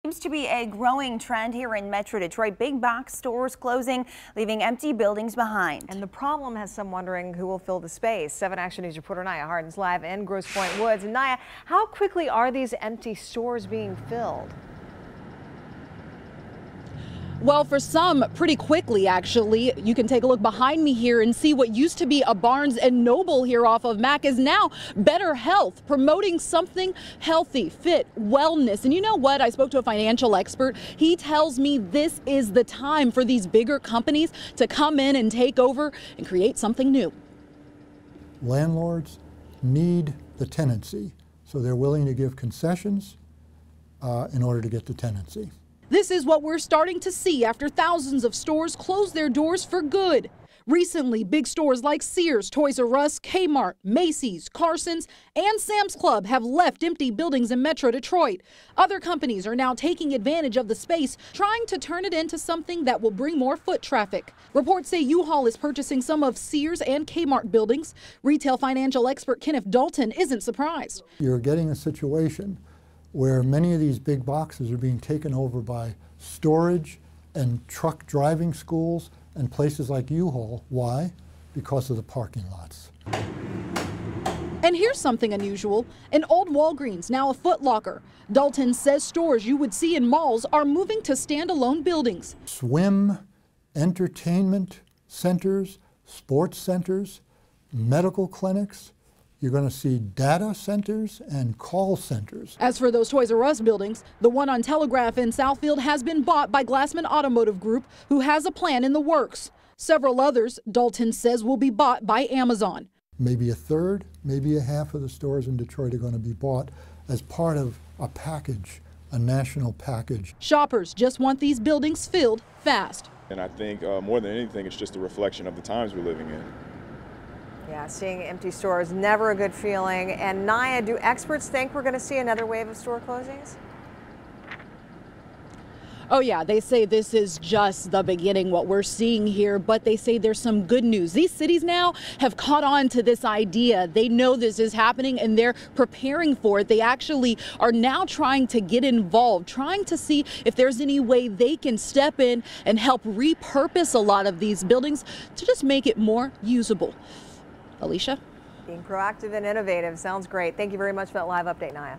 Seems to be a growing trend here in Metro Detroit. Big box stores closing, leaving empty buildings behind. And the problem has some wondering who will fill the space. 7 Action News reporter Naya Hardin's live in Grosse Pointe Woods. And Naya, how quickly are these empty stores being filled? Well, for some, pretty quickly, actually. You can take a look behind me here and see what used to be a Barnes & Noble here off of Mack is now Better Health, promoting something healthy, fit, wellness. And you know what? I spoke to a financial expert. He tells me this is the time for these bigger companies to come in and take over and create something new. Landlords need the tenancy, so they're willing to give concessions in order to get the tenancy. This is what we're starting to see after thousands of stores close their doors for good. Recently, big stores like Sears, Toys R Us, Kmart, Macy's, Carson's, and Sam's Club have left empty buildings in Metro Detroit. Other companies are now taking advantage of the space, trying to turn it into something that will bring more foot traffic. Reports say U-Haul is purchasing some of Sears and Kmart buildings. Retail financial expert Kenneth Dalton isn't surprised. You're getting a situation where many of these big boxes are being taken over by storage and truck driving schools and places like U-Haul. Why? Because of the parking lots. And here's something unusual. An old Walgreens, now a Foot Locker. Dalton says stores you would see in malls are moving to standalone buildings. Swim, entertainment centers, sports centers, medical clinics. You're going to see data centers and call centers. As for those Toys R Us buildings, the one on Telegraph in Southfield has been bought by Glassman Automotive Group, who has a plan in the works. Several others, Dalton says, will be bought by Amazon. Maybe a third, maybe a half of the stores in Detroit are going to be bought as part of a package, a national package. Shoppers just want these buildings filled fast. And I think more than anything, it's just a reflection of the times we're living in. Yeah, seeing empty stores, never a good feeling. And Naya, do experts think we're going to see another wave of store closings? Oh yeah, they say this is just the beginning, what we're seeing here, but they say there's some good news. These cities now have caught on to this idea. They know this is happening and they're preparing for it. They actually are now trying to get involved, trying to see if there's any way they can step in and help repurpose a lot of these buildings to just make it more usable. Alicia? Being proactive and innovative sounds great. Thank you very much for that live update, Naya.